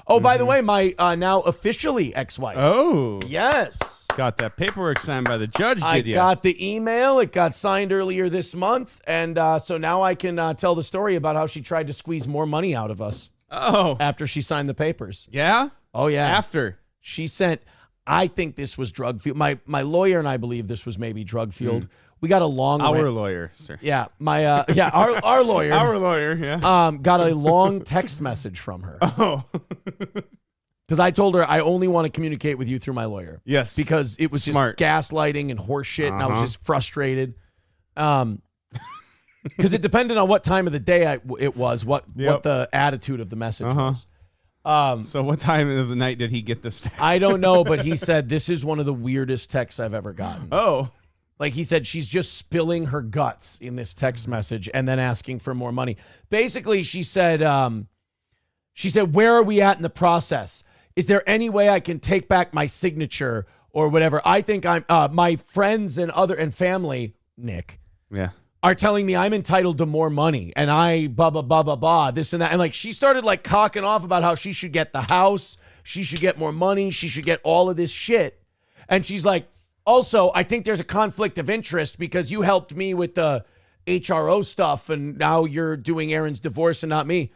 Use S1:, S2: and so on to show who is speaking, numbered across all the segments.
S1: Oh, by the way, my now officially ex-wife.
S2: Oh.
S1: Yes.
S2: Got that paperwork signed by the judge,
S1: I
S2: did you?
S1: got the email. It got signed earlier this month. And so now I can tell the story about how she tried to squeeze more money out of us.
S2: Oh.
S1: After she signed the papers.
S2: Yeah?
S1: Oh, yeah.
S2: After.
S1: She sent, I think this was drug fueled. My lawyer and I believe this was maybe drug fueled. We got a long
S2: lawyer, sir.
S1: Yeah, our lawyer.
S2: Our lawyer, yeah.
S1: Got a long text message from her.
S2: Oh.
S1: Because I told her I only want to communicate with you through my lawyer.
S2: Yes.
S1: Because it was
S2: Smart.
S1: just gaslighting and horse shit, and I was just frustrated. Because it depended on what time of the day it was, what the attitude of the message was.
S2: So what time of the night did he get this text?
S1: I don't know, but he said, this is one of the weirdest texts I've ever gotten.
S2: Oh.
S1: Like he said, she's just spilling her guts in this text message and then asking for more money. Basically, she said, where are we at in the process? Is there any way I can take back my signature or whatever? I think my friends and family, Nick, are telling me I'm entitled to more money and I blah, blah, blah, blah, blah, this and that. And like, she started like cocking off about how she should get the house. She should get more money. She should get all of this shit. And she's like, also, I think there's a conflict of interest because you helped me with the HRO stuff and now you're doing Aaron's divorce and not me.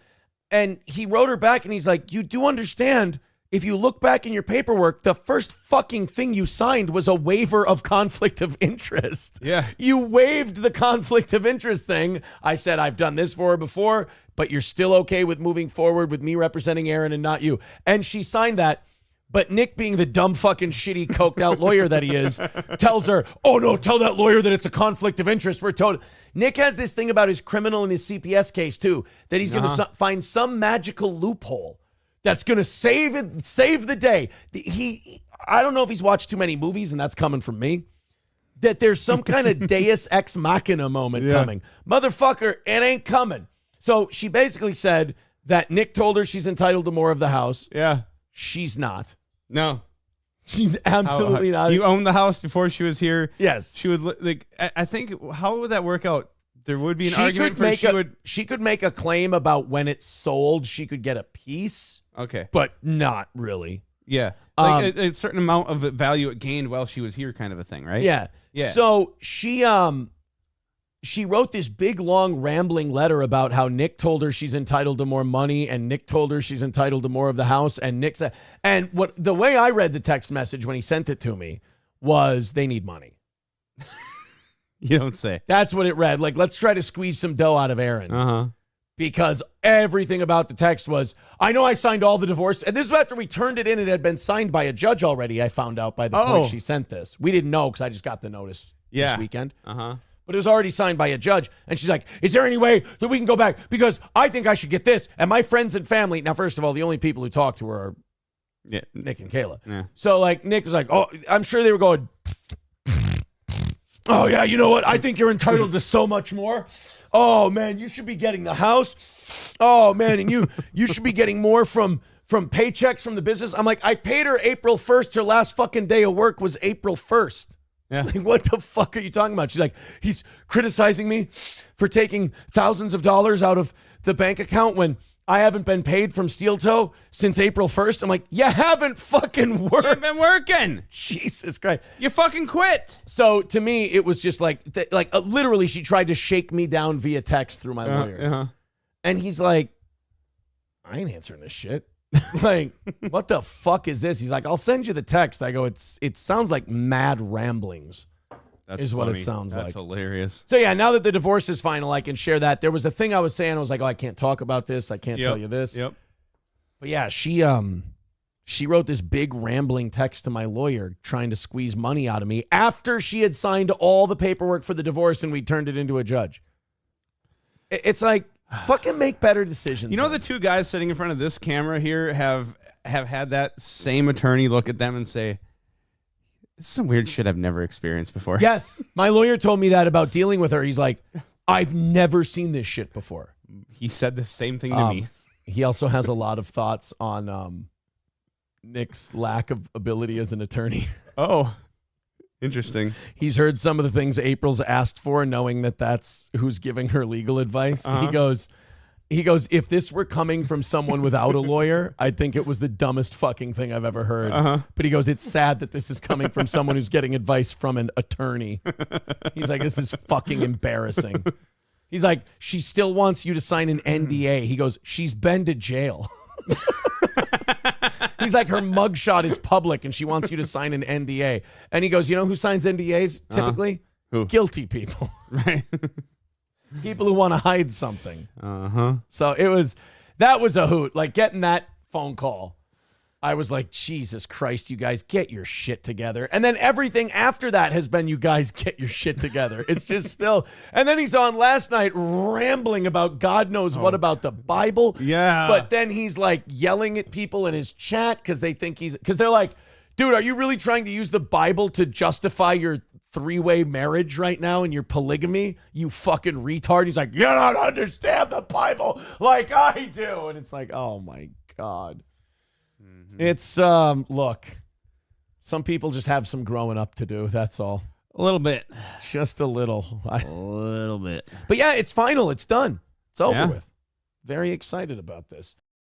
S1: And he wrote her back and he's like, you do understand, if you look back in your paperwork, the first fucking thing you signed was a waiver of conflict of interest.
S2: Yeah.
S1: You waived the conflict of interest thing. I said, I've done this for her before, but you're still okay with moving forward with me representing Aaron and not you. And she signed that. But Nick, being the dumb fucking shitty coked out lawyer that he is, tells her, oh no, tell that lawyer that it's a conflict of interest. We're told. Nick has this thing about his criminal and his CPS case too, that he's going to find some magical loophole that's going to save the day. I don't know if he's watched too many movies, and that's coming from me, that there's some kind of Deus Ex Machina moment coming. Motherfucker, it ain't coming. So she basically said that Nick told her she's entitled to more of the house.
S2: Yeah.
S1: She's not.
S2: No.
S1: She's absolutely not.
S2: You owned the house before she was here.
S1: Yes.
S2: She would, like, I think, how would that work out? There would be an argument for
S1: she could make a claim about when it's sold. She could get a piece.
S2: Okay.
S1: But not really.
S2: Yeah. Like a certain amount of value it gained while she was here, kind of a thing, right?
S1: Yeah.
S2: Yeah.
S1: So she wrote this big, long, rambling letter about how Nick told her she's entitled to more money, and Nick told her she's entitled to more of the house, and Nick said, and the way I read the text message when he sent it to me was, they need money.
S2: You don't say.
S1: That's what it read. Like, let's try to squeeze some dough out of Aaron. Because everything about the text was, I know I signed all the divorce, and this was after we turned it in. It had been signed by a judge already, I found out by the point she sent this. We didn't know because I just got the notice this weekend. But it was already signed by a judge. And she's like, is there any way that we can go back? Because I think I should get this. And my friends and family. Now, first of all, the only people who talk to her are Nick and Kayla.
S2: Yeah.
S1: So, like, Nick was like, oh, I'm sure they were going, oh, yeah, you know what? I think you're entitled to so much more. Oh, man, you should be getting the house. Oh, man, and you should be getting more from paychecks from the business. I'm like, I paid her April 1st. Her last fucking day of work was April 1st.
S2: Yeah.
S1: Like, what the fuck are you talking about? She's like, he's criticizing me for taking thousands of dollars out of the bank account when I haven't been paid from Steel Toe since April 1st. I'm like, you haven't fucking worked.
S2: You've been working.
S1: Jesus Christ.
S2: You fucking quit.
S1: So to me, it was just like literally she tried to shake me down via text through my lawyer. And he's like, I ain't answering this shit. Like, what the fuck is this? He's like, I'll send you the text. I go, it sounds like mad ramblings. That's what it sounds like.
S2: That's hilarious.
S1: So yeah, now that the divorce is final, I can share that. There was a thing I was saying. I was like, oh, I can't talk about this. I can't tell you this.
S2: Yep.
S1: But yeah, she wrote this big rambling text to my lawyer trying to squeeze money out of me after she had signed all the paperwork for the divorce and we turned it into a judge. It's like, fucking make better decisions.
S2: You know, the two guys sitting in front of this camera here have had that same attorney look at them and say, this is some weird shit I've never experienced before.
S1: Yes. My lawyer told me that about dealing with her. He's like, I've never seen this shit before.
S2: He said the same thing to me.
S1: He also has a lot of thoughts on Nick's lack of ability as an attorney.
S2: Oh, interesting.
S1: He's heard some of the things April's asked for, knowing that that's who's giving her legal advice. He goes, He goes, if this were coming from someone without a lawyer, I'd think it was the dumbest fucking thing I've ever heard. But he goes, it's sad that this is coming from someone who's getting advice from an attorney. He's like, this is fucking embarrassing. He's like, she still wants you to sign an NDA. He goes, she's been to jail. He's like, her mugshot is public and she wants you to sign an NDA. And he goes, you know who signs NDAs typically?
S2: Who?
S1: Guilty people.
S2: Right.
S1: People who want to hide something.
S2: Uh-huh.
S1: So that was a hoot. Like getting that phone call, I was like, Jesus Christ, you guys get your shit together. And then everything after that has been, you guys get your shit together. It's just still. And then he's on last night rambling about God knows what about the Bible.
S2: Yeah.
S1: But then he's like yelling at people in his chat because they're like, dude, are you really trying to use the Bible to justify your three-way marriage right now and your polygamy, you fucking retard? He's like, you don't understand the Bible like I do. And it's like, oh my God. It's, look, some people just have some growing up to do. That's all.
S2: A little bit.
S1: Just a little.
S2: A little bit.
S1: But yeah, it's final. It's done. It's over
S2: Yeah.
S1: with. Very excited about this.